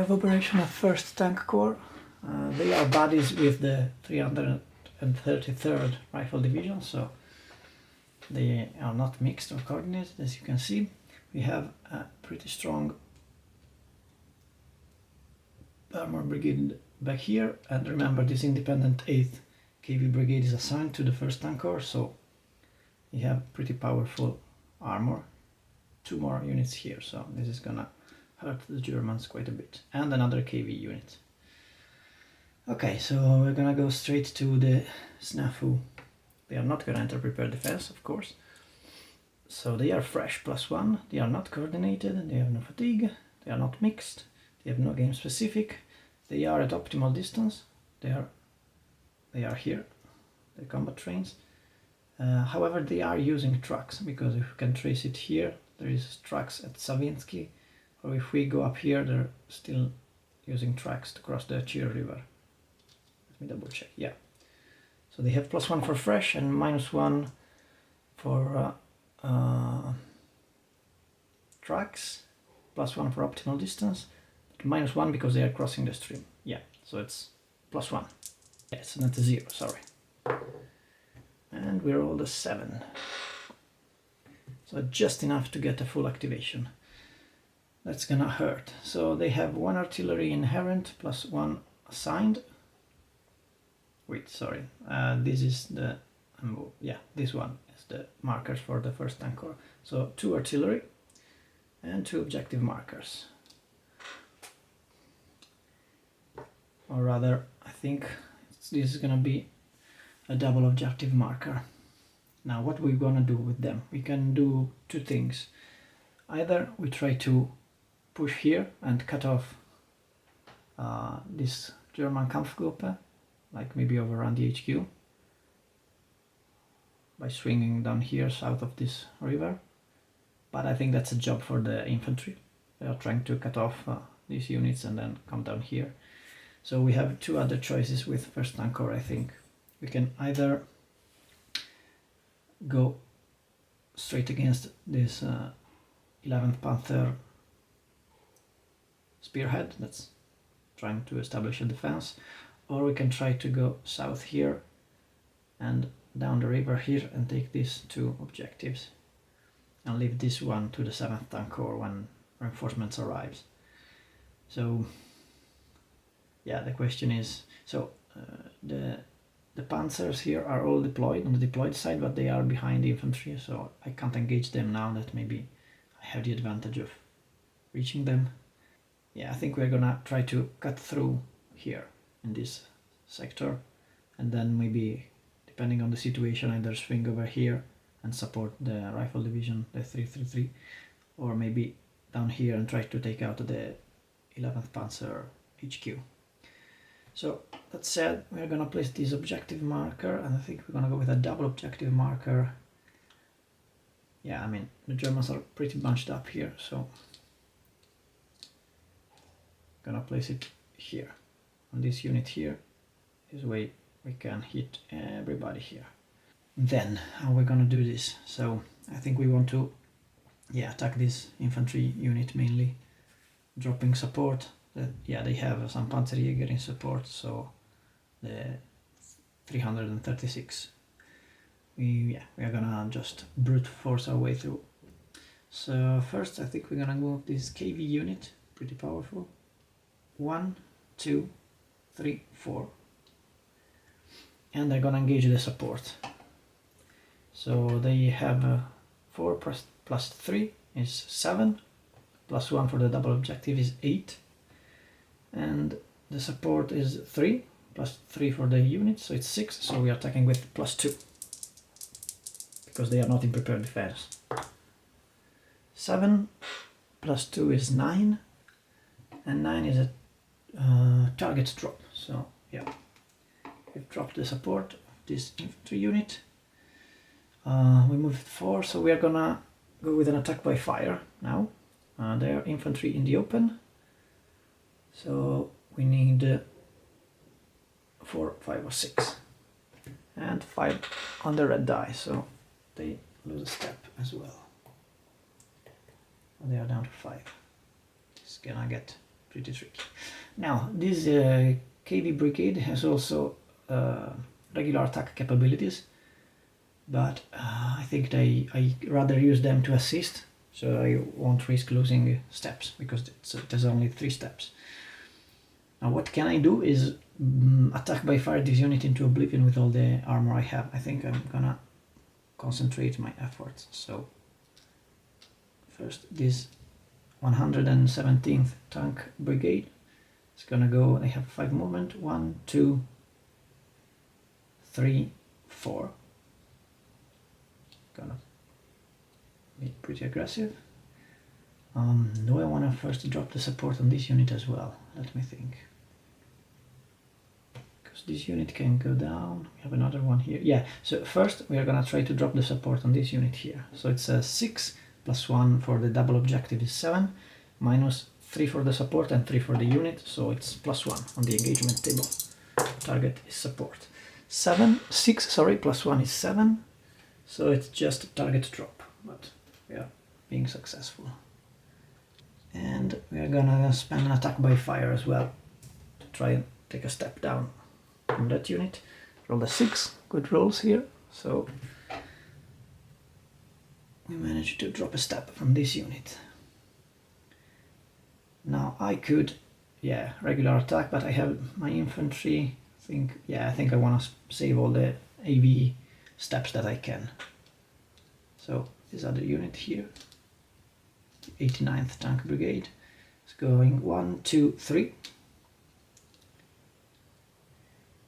of operation of 1st Tank Corps. They are buddies with the 333rd Rifle Division, so they are not mixed or coordinated. As you can see, we have a pretty strong armor brigade back here, and remember this independent 8th KV brigade is assigned to the 1st Tank Corps, so we have pretty powerful armor. 2 more units here, so this is gonna hurt the Germans quite a bit, and another KV unit. Okay, so we're gonna go straight to the snafu. They are not gonna enter prepared defense, of course. So they are fresh +1, they are not coordinated, they have no fatigue, they are not mixed, they have no game specific, they are at optimal distance, they are here, the combat trains. However, they are using trucks, because if you can trace it here, there is trucks at Savinsky, or if we go up here, they're still using trucks to cross the Chir River. Let me double check, yeah. So they have +1 for fresh and -1 for trucks, +1 for optimal distance, -1 because they are crossing the stream. Yeah, so it's +1. Yeah, it's not a 0, sorry. And we rolled a 7. So just enough to get a full activation. That's gonna hurt. So they have 1 artillery inherent +1 assigned. Wait, sorry. This is the yeah, this one is the markers for the 1st Tank Corps. So 2 artillery and 2 objective markers. Or rather, I think this is gonna be a double objective marker. Now what we're gonna do with them? We can do 2 things. Either we try to push here and cut off this German Kampfgruppe, like maybe overrun the HQ by swinging down here south of this river, but I think that's a job for the infantry. They are trying to cut off these units and then come down here. So we have 2 other choices with 1st Tank Corps, I think. We can either go straight against this 11th Panther spearhead that's trying to establish a defense, or we can try to go south here and down the river here and take these 2 objectives and leave this one to the 7th Tank Corps when reinforcements arrives. So yeah, the question is, so the panzers here are all deployed on the deployed side, but they are behind the infantry, so I can't engage them now that maybe I have the advantage of reaching them. Yeah, I think we're gonna try to cut through here in this sector, and then maybe, depending on the situation, either swing over here and support the Rifle Division, the 333, or maybe down here and try to take out the 11th Panzer HQ. So that said, we're gonna place this objective marker, and I think we're gonna go with a double objective marker. Yeah, I mean, the Germans are pretty bunched up here, so gonna place it here on this unit here. This way we can hit everybody here. Then how we're gonna do this? So I think we want to attack this infantry unit mainly, dropping support. Yeah, they have some Panzerjäger in support, so the 336. We are gonna just brute force our way through. So first I think we're gonna move this KV unit, pretty powerful. 1, 2, 3, 4. And they're gonna engage the support. So they have 4 plus 3 is 7, plus 1 for the double objective is 8. And the support is 3, plus 3 for the unit, so it's 6, so we are attacking with +2, because they are not in prepared defense. 7 plus 2 is 9, and 9 is a target drop, so yeah, we've dropped the support of this infantry unit. We moved 4, so we are gonna go with an attack by fire now. They are infantry in the open, so we need 4, 5 or 6, and 5 on the red die, so they lose a step as well. They are down to 5. It's gonna get pretty tricky. Now, this KV brigade has also regular attack capabilities, but I think I rather use them to assist, so I won't risk losing steps, because there's only 3 steps. Now what can I do is attack by fire this unit into oblivion with all the armor I have. I think I'm gonna concentrate my efforts. So first, this 117th tank brigade is gonna go. They have 5 movement. 1, 2, 3, 4. Gonna be pretty aggressive. Do I want to first drop the support on this unit as well? Let me think. Because this unit can go down. We have another one here. Yeah, so first we are going to try to drop the support on this unit here. So it's a 6 plus 1 for the double objective is 7, minus 3 for the support and 3 for the unit. So it's plus 1 on the engagement table. Target is support. 6, plus 1 is 7. So it's just a target drop, but we are being successful. And we are gonna spend an attack by fire as well to try and take a step down from that unit. Roll the 6, good rolls here. So we managed to drop a step from this unit. Now I could, regular attack, but I have my infantry. I think I want to save all the AV steps that I can. So this other unit here, 89th Tank Brigade, is going 1, 2, 3.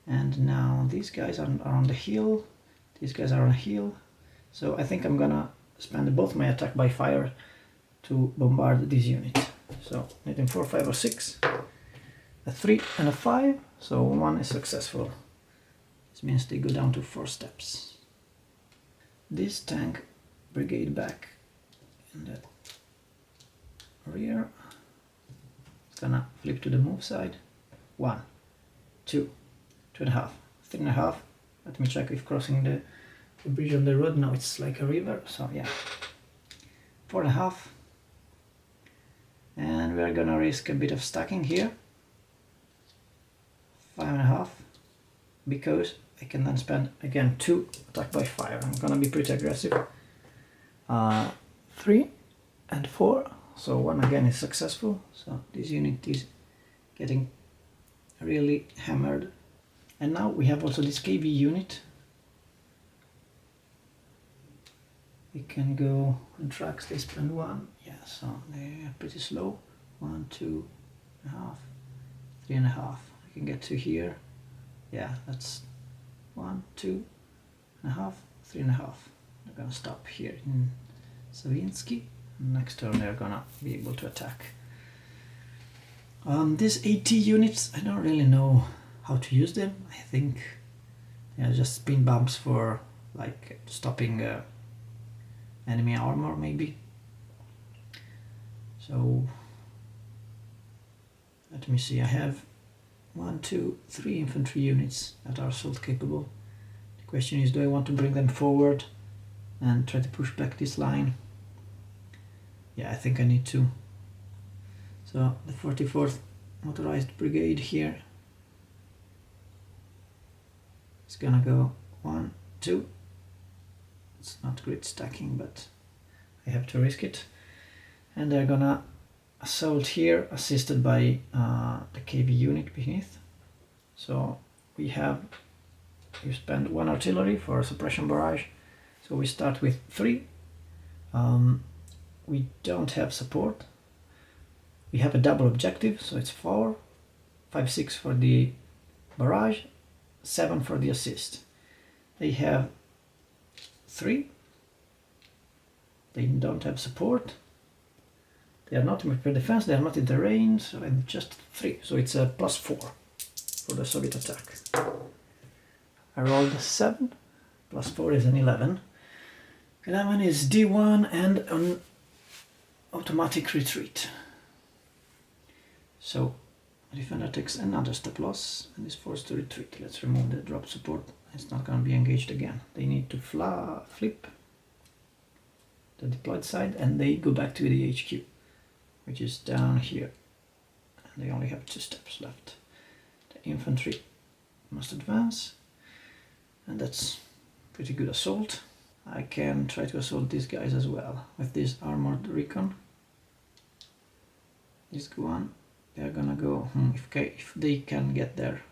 And now these guys are on the hill, these guys are on a hill. So I think I'm gonna spend both my attack by fire to bombard this unit. So hitting 4, 5 or 6, a 3 and a 5, so 1 is successful. This means they go down to 4 steps. This tank brigade back in the rear. It's gonna flip to the move side. 1, 2, 2.5, 3.5. Let me check if crossing the bridge on the road. Now it's like a river, so yeah. 4.5. And we're gonna risk a bit of stacking here. 5.5, because I can then spend again 2 attack by fire. I'm gonna be pretty aggressive. 3 and 4, so 1 again is successful. So this unit is getting really hammered. And now we have also this KV unit. We can go on tracks. They spend 1, so they are pretty slow. 1, 2.5, 3.5. I can get to here. Yeah, that's 1, 2.5, 3.5. They're gonna stop here in Savinsky. Next turn they're gonna be able to attack. These AT units, I don't really know how to use them. I think they are just spin bumps for like stopping enemy armor maybe. So let me see, I have 1, 2, 3 infantry units that are assault capable. The question is, do I want to bring them forward and try to push back this line? Yeah, I think I need to. So the 44th Motorized Brigade here is gonna go 1, 2. It's not great stacking, but I have to risk it. And they're gonna assault here, assisted by the KV unit beneath. So we spend 1 artillery for a suppression barrage. So we start with 3. We don't have support. We have a double objective, so it's 4, 5, 6 for the barrage, 7 for the assist. They have 3. They don't have support. They are not in prepared defense, they are not in the range, so I'm just 3. So it's a +4 for the Soviet attack. I rolled a 7, +4 is an 11. 11 is D1 and an automatic retreat. So the defender takes another step loss and is forced to retreat. Let's remove the drop support. It's not going to be engaged again. They need to flip the deployed side and they go back to the HQ, which is down here. They only have 2 steps left. The infantry must advance, and that's pretty good assault. I can try to assault these guys as well with this armored recon. This one, they're gonna go if they can get there.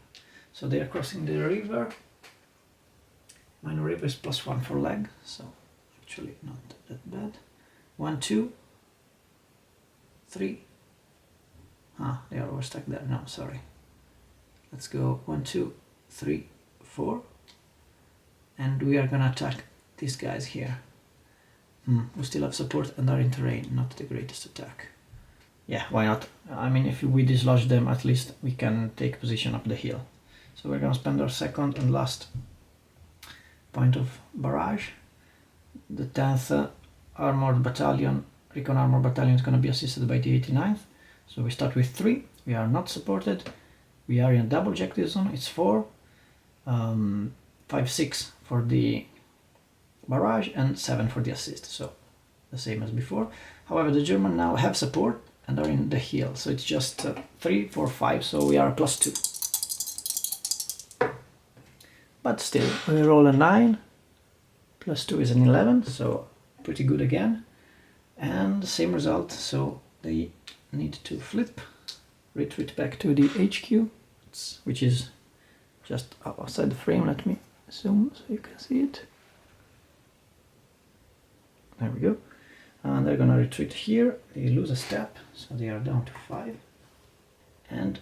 So they are crossing the river. Minor river is +1 for lag, so actually not that bad. 1, 2, 3. They are overstuck there. No, sorry. Let's go 1, 2, 3, 4, and we are gonna attack these guys here. We still have support and are in terrain. Not the greatest attack. Yeah, why not? I mean, if we dislodge them, at least we can take position up the hill. So we're gonna spend our second and last point of barrage. The 10th Armored Battalion, Recon Armored Battalion, is gonna be assisted by the 89th. So we start with 3. We are not supported. We are in a double objective zone. It's 4, 5, 6 for the barrage and 7 for the assist. So the same as before. However, the German now have support and are in the hill. So it's just 3, 4, 5. So we are +2. But still, we roll a 9. +2 is an 11. So pretty good again. And the same result. So they need to flip. Retreat back to the HQ, which is just outside the frame. Let me zoom so you can see it. There we go. And they're gonna retreat here. They lose a step, so they are down to 5. And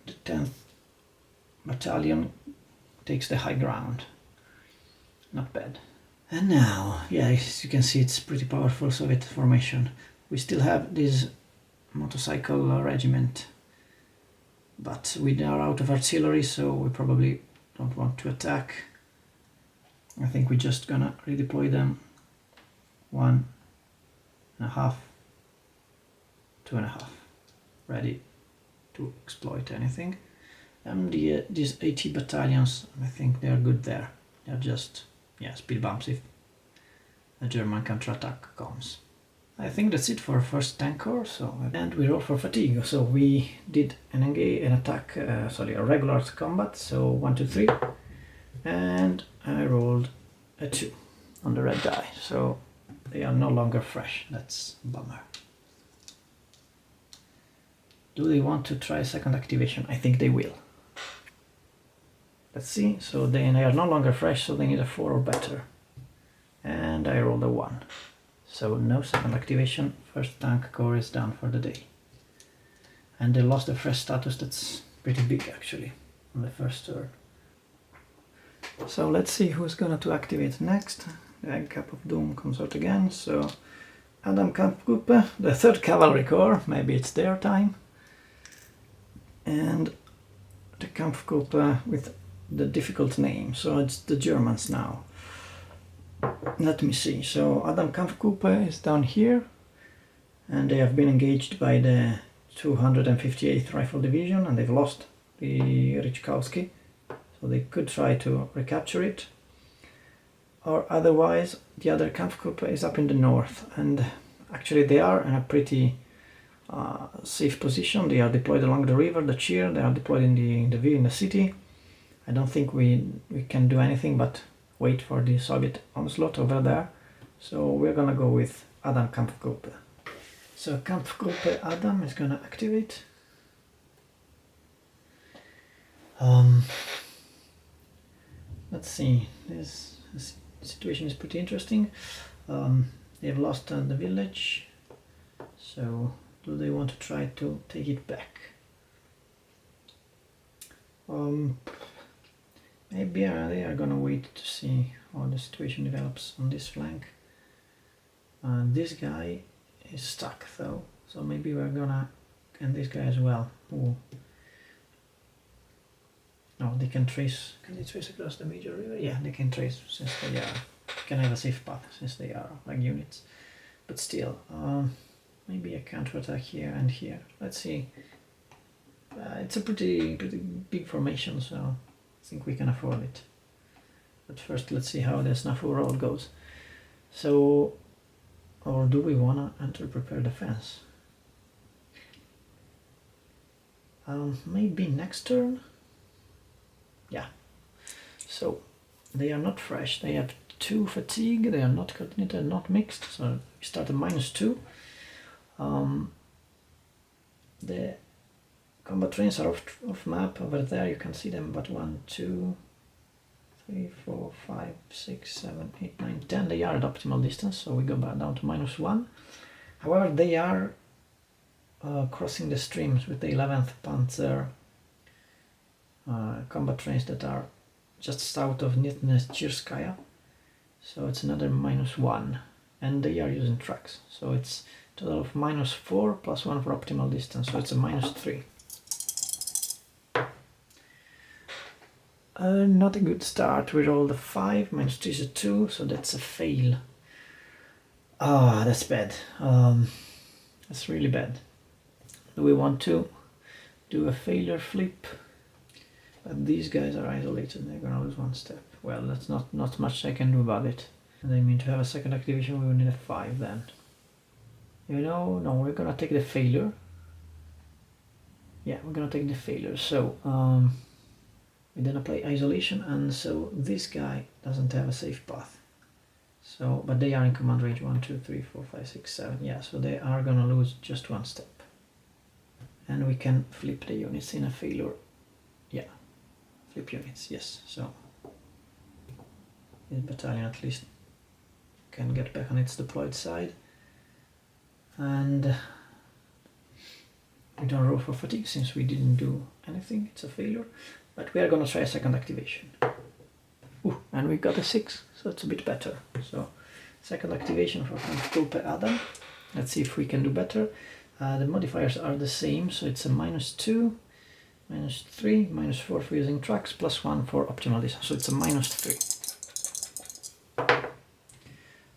the 10th Battalion takes the high ground. Not bad. And now, yeah, as you can see, it's pretty powerful Soviet formation. We still have this motorcycle regiment, but we are out of artillery, so we probably don't want to attack. I think we're just gonna redeploy them. 1.5, 2.5, ready to exploit anything. And these AT battalions, I think they are good there. They're just, yeah, speed bumps if a German counterattack comes. I think that's it for first tank corps. So, and we roll for fatigue. So we did a regular combat. So 1, 2, 3, and I rolled a 2 on the red die. So they are no longer fresh. That's a bummer. Do they want to try second activation? I think they will. Let's see. So they are no longer fresh, so they need a 4 or better. And I rolled a 1. So no second activation. First tank corps is done for the day. And they lost the fresh status. That's pretty big actually on the first turn. So let's see who's gonna to activate next. The Cap of Doom comes out again. So Adam Kampfgruppe, the 3rd Cavalry Corps. Maybe it's their time. And the Kampfgruppe with the difficult name. So it's the Germans now. Let me see. So Adam Kampfgruppe is down here, and they have been engaged by the 258th Rifle Division, and they've lost the Richkowski, so they could try to recapture it. Or otherwise, the other Kampfgruppe is up in the north, and actually they are in a pretty safe position. They are deployed along the river, the Chir. They are deployed in the city. I don't think we can do anything but wait for the Soviet onslaught over there. So we're gonna go with Adam Kampfgruppe. So Kampfgruppe Adam is gonna activate. Let's see, this situation is pretty interesting. They've lost the village, so do they want to try to take it back? Maybe they are gonna wait to see how the situation develops on this flank. This guy is stuck though, so maybe we're gonna, and this guy as well. Ooh. No, they can trace. Can they trace across the major river? Yeah, they can trace since they are. Can have a safe path since they are like units. But still, maybe a counterattack here and here. Let's see. It's a pretty big formation, so I think we can afford it. But first, let's see how the Snafu road goes. So, or do we wanna enter prepare defense? Maybe next turn. Yeah. So they are not fresh. They have 2 fatigue. They are not coordinated, not mixed. So we start at -2. The combat trains are off map over there. You can see them, but 1, 2, 3, 4, 5, 6, 7, 8, 9, 10. They are at optimal distance, so we go back down to -1. However, they are crossing the streams with the 11th Panzer combat trains that are just south of Nizhny-Chirskaya. So it's another -1, and they are using trucks. So it's a total of -4 plus 1 for optimal distance, so it's a -3. Not a good start. We rolled a 5, -3 is a 2, so that's a fail. Ah, that's bad. That's really bad. Do we want to do a failure flip? But these guys are isolated, they're gonna lose 1 step. Well, that's not much I can do about it. And I mean, to have a second activation we will need a 5 then. You know, no, we're gonna take the failure. Yeah, we're gonna take the failure. So, we then apply isolation, and so this guy doesn't have a safe path. So, but they are in command range 1, 2, 3, 4, 5, 6, 7. Yeah, so they are gonna lose just 1 step. And we can flip the units in a failure. Yeah, flip units, yes. So this battalion at least can get back on its deployed side. And we don't roll for fatigue since we didn't do anything. It's a failure. But we are gonna try a second activation. Ooh, and we got a 6, so it's a bit better. So second activation for Tulpe Adam. Let's see if we can do better. The modifiers are the same, so it's a -2, -3, -4 for using trucks, +1 for optimal distance, so it's a -3.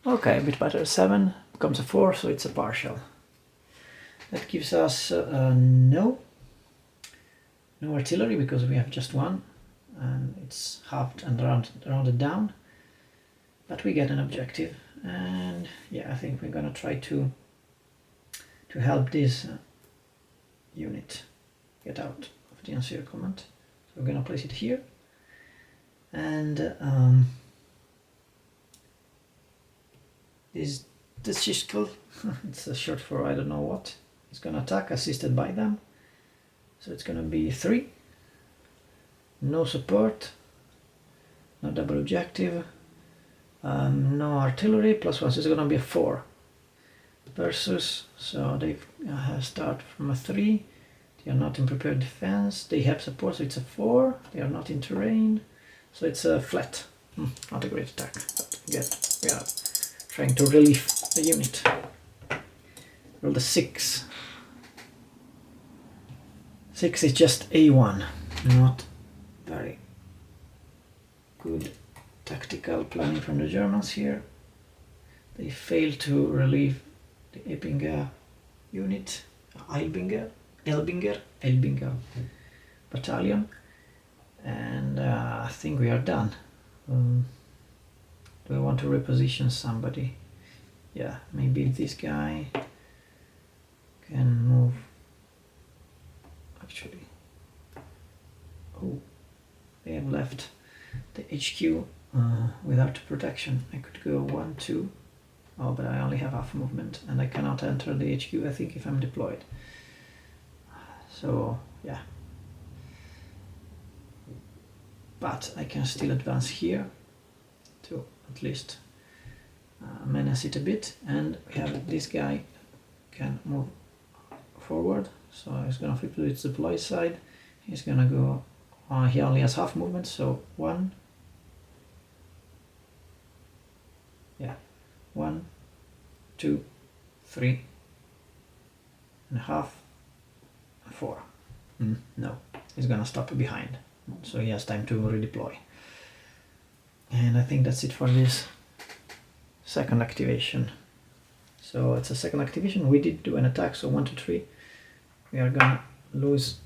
Okay, a bit better. 7 becomes a 4, so it's a partial. That gives us no artillery because we have just 1, and it's halved and rounded down. But we get an objective, and yeah, I think we're gonna try to help this unit get out of the encirclement. So we're gonna place it here, and this Shiskel, it's a short for I don't know what, it's gonna attack assisted by them. So it's gonna be 3, no support, no double objective, no artillery, +1, so it's gonna be a 4 versus, so they start from a 3, they are not in prepared defense, they have support, so it's a 4, they are not in terrain, so it's a flat. Not a great attack, but again, we are trying to relieve the unit. Roll the 6. 6 is just A1, not very good tactical planning from the Germans here. They failed to relieve the Elbinger unit, Elbinger battalion, and I think we are done. Do I want to reposition somebody? Yeah, maybe this guy can move. Actually, oh, they have left the HQ without protection. I could go 1, 2. Oh, but I only have half movement, and I cannot enter the HQ, I think, if I'm deployed. So, yeah. But I can still advance here to at least menace it a bit, and we have this guy can move forward, so he's gonna flip to its deploy side. He's gonna go, he only has half movement, so 1, yeah, 1, 2, 3 and a half, 4. No, he's gonna stop behind, so he has time to redeploy. And I think that's it for this second activation. So it's a second activation. We did do an attack, so 1, 2, 3. We are gonna lose.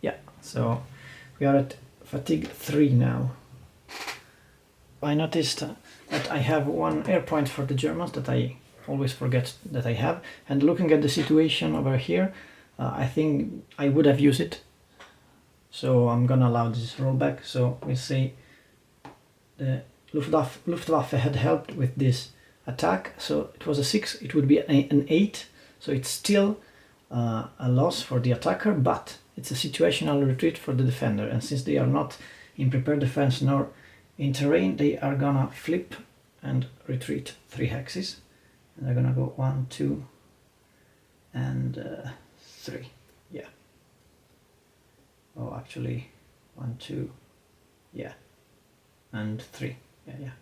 Yeah, so we are at fatigue 3 now. I noticed that I have 1 air point for the Germans that I always forget that I have. And looking at the situation over here, I think I would have used it. So I'm gonna allow this rollback. So we see the Luftwaffe had helped with this attack. So it was a 6, it would be an 8. So it's still a loss for the attacker, but it's a situational retreat for the defender. And since they are not in prepared defense nor in terrain, they are gonna flip and retreat 3 hexes. And they're gonna go 1, 2, and 3. Yeah. Oh, actually, 1, 2, yeah, and 3. Yeah.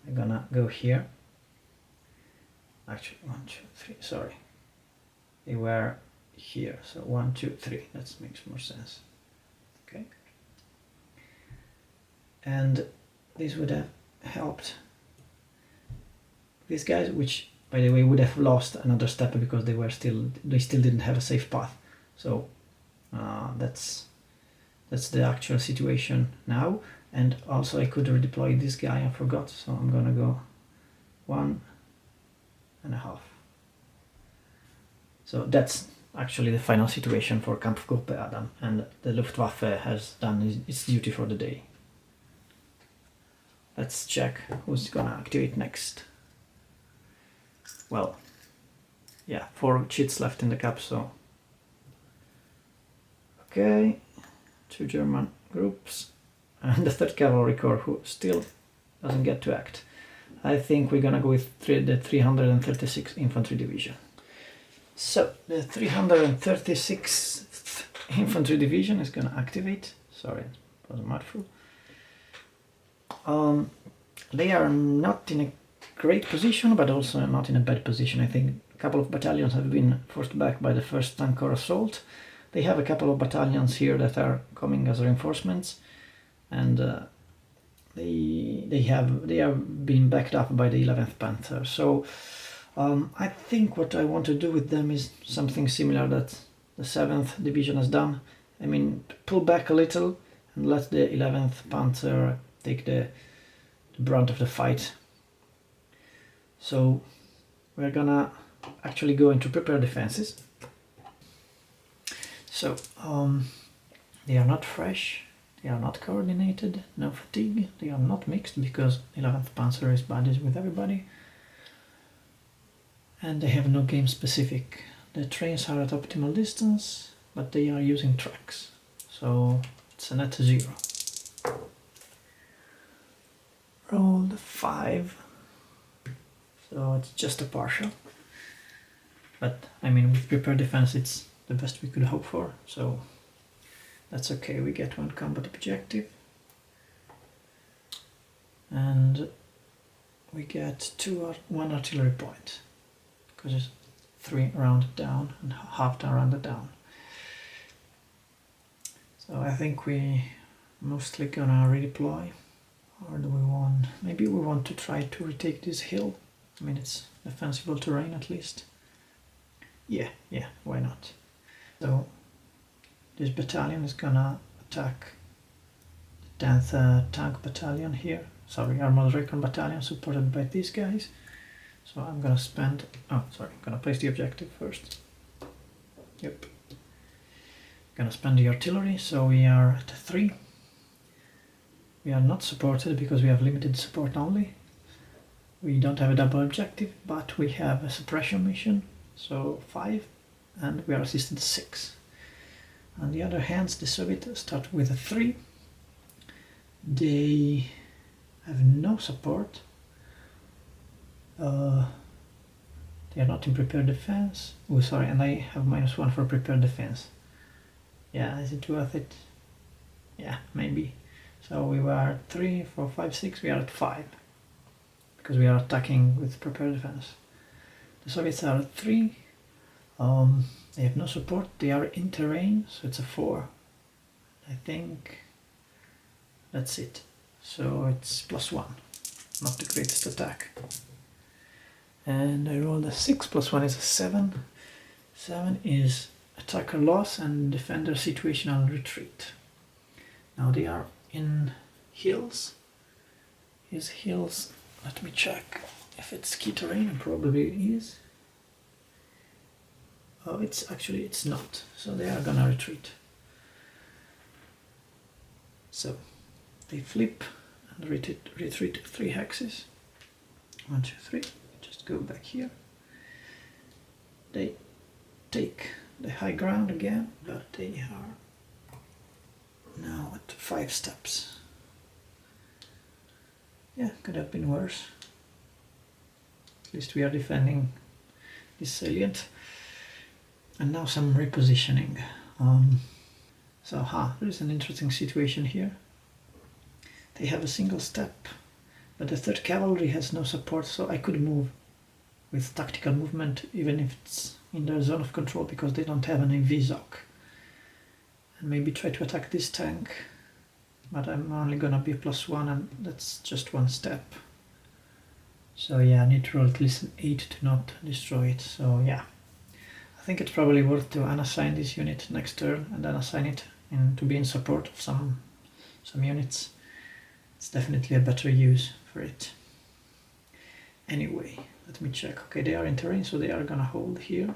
I'm gonna go here. Actually, 1, 2, 3. Sorry, they were here. So 1, 2, 3. That makes more sense. Okay. And this would have helped these guys, which, by the way, would have lost another step because they still didn't have a safe path. So that's the actual situation now. And also I could redeploy this guy, I forgot, so I'm gonna go 1.5. So that's actually the final situation for Kampfgruppe Adam, and the Luftwaffe has done its duty for the day. Let's check who's gonna activate next. Well, yeah, 4 cheats left in the cap, so okay, 2 German groups, and the 3rd Cavalry Corps, who still doesn't get to act. I think we're gonna go with the 336th Infantry Division. So, the 336th Infantry Division is gonna activate. Sorry, it was a mouthful. They are not in a great position, but also not in a bad position. I think a couple of battalions have been forced back by the 1st Tank Corps assault. They have a couple of battalions here that are coming as reinforcements, and they have been backed up by the 11th Panther. So I think what I want to do with them is something similar that the 7th Division has done. I mean, pull back a little and let the 11th Panther take the brunt of the fight. So we're gonna actually go into prepared defenses. So they are not fresh, they are not coordinated, no fatigue, they are not mixed because 11th Panzer is buddies with everybody, and they have no game specific. The trains are at optimal distance, but they are using tracks, so it's a net 0. Rolled 5, so it's just a partial, but I mean with prepared defense it's the best we could hope for, so that's okay. We get 1 combat objective and we get 1 artillery point because it's 3 rounded down and half rounded down. So I think we mostly gonna redeploy, or do we want, maybe we want to try to retake this hill. I mean, it's defensible terrain at least. Yeah, why not? So this battalion is gonna attack the 10th Tank Battalion here. Sorry, Armored Recon Battalion supported by these guys. So I'm gonna spend, I'm gonna place the objective first. Yep. Gonna spend the artillery, so we are at 3. We are not supported because we have limited support only. We don't have a double objective, but we have a suppression mission, so 5, and we are assisted 6. On the other hand, the Soviets start with a 3. They have no support. They are not in prepared defense. Oh, sorry, and I have -1 for prepared defense. Yeah, is it worth it? Yeah, maybe. So we were at 3, 4, 5, 6, we are at 5. Because we are attacking with prepared defense. The Soviets are at 3. They have no support, they are in terrain, so it's a 4. I think that's it. So it's +1. Not the greatest attack. And I rolled a 6, +1 is a 7. 7 is attacker loss and defender situational retreat. Now they are in hills. His hills, let me check if it's key terrain, it probably is. Oh, it's not. So they are gonna retreat. So they flip and retreat 3 hexes. 1, 2, 3. Just go back here. They take the high ground again, but they are now at 5 steps. Yeah, could have been worse. At least we are defending this salient. And now some repositioning. So there is an interesting situation here. They have a single step, but the 3rd Cavalry has no support, so I could move with tactical movement even if it's in their zone of control because they don't have any VZOC. And maybe try to attack this tank, but I'm only gonna be +1 and that's just 1 step. So yeah, I need to roll at least an 8 to not destroy it, so yeah. I think it's probably worth to unassign this unit next turn and then assign it to be in support of some units. It's definitely a better use for it. Anyway, let me check. Okay, they are in terrain, so they are gonna hold here. 1,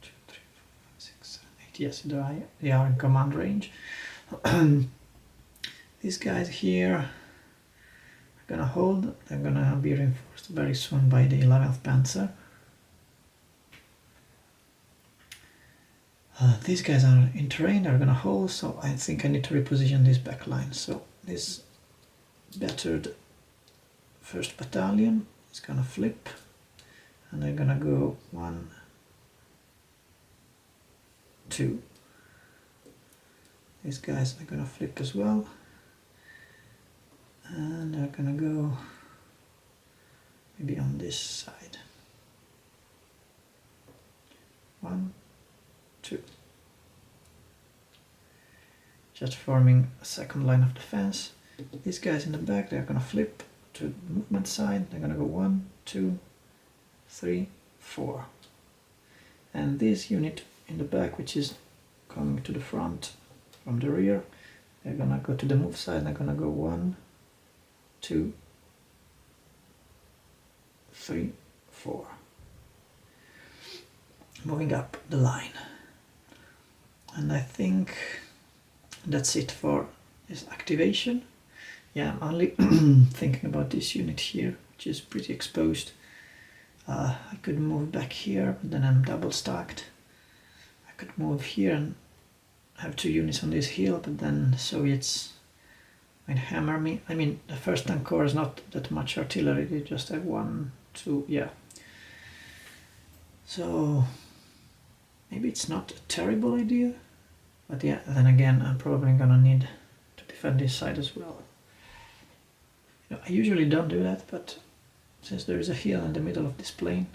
2, 3, 4, 5, 6, 7, 8. Yes, they are in command range. These guys here are gonna hold. They're gonna be reinforced very soon by the 11th Panzer. These guys are in terrain, they're gonna hold, so I think I need to reposition this back line. So this battered 1st Battalion is gonna flip, and they're gonna go 1, 2. These guys are gonna flip as well, and they're gonna go maybe on this side. 1, 2. Just forming a 2nd line of defense. These guys in the back, they're gonna flip to the movement side. They're gonna go 1, 2, 3, 4. And this unit in the back, which is coming to the front from the rear, they're gonna go to the move side. They're gonna go 1, 2, 3, 4. Moving up the line. And I think that's it for this activation. Yeah, I'm only thinking about this unit here, which is pretty exposed. I could move back here, but then I'm double stacked. I could move here and have 2 units on this hill, but then the Soviets might hammer me. I mean, the 1st Tank Corps is not that much artillery, they just have 1, 2, yeah. So maybe it's not a terrible idea, but yeah, then again, I'm probably gonna need to defend this side as well. You know, I usually don't do that, but since there is a hill in the middle of this plain,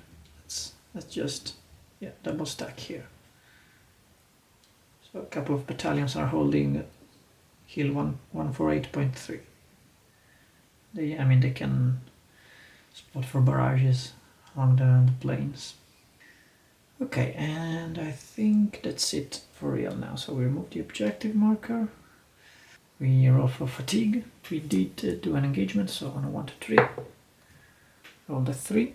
let's just double stack here. So a couple of battalions are holding hill 148.3. They can spot for barrages along the plains. Okay, and I think that's it for real now. So we remove the objective marker. We roll for fatigue. We did do an engagement, so on a 1 to 3. Roll the 3.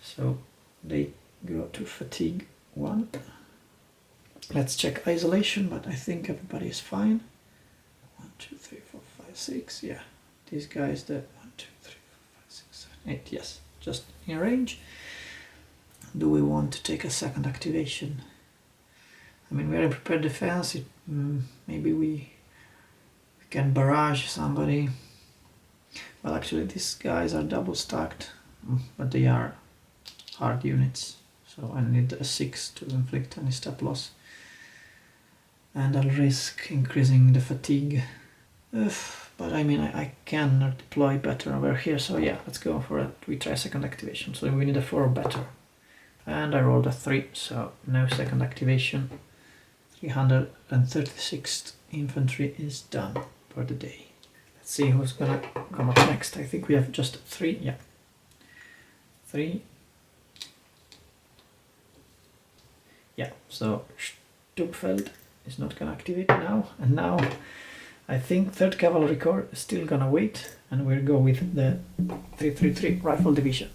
So they go to fatigue 1. Let's check isolation, but I think everybody is fine. 1, 2, 3, 4, 5, 6. Yeah, these guys, the 1, 2, 3, 4, 5, 6, 7, 8. Yes, just in range. Do we want to take a 2nd activation? I mean, we are in prepared defense. Maybe we can barrage somebody. Well, actually, these guys are double stacked, but they are hard units. So I need a 6 to inflict any step loss. And I'll risk increasing the fatigue. But I mean, I can deploy better over here. So yeah, let's go for it. We try 2nd activation. So we need a 4 or better. And I rolled a 3, so no 2nd activation. 336th Infantry is done for the day. Let's see who's gonna come up next. I think we have just 3, yeah. 3. Yeah, so Stubfeld is not gonna activate now. And now I think 3rd Cavalry Corps is still gonna wait, and we'll go with the 333 Rifle Division.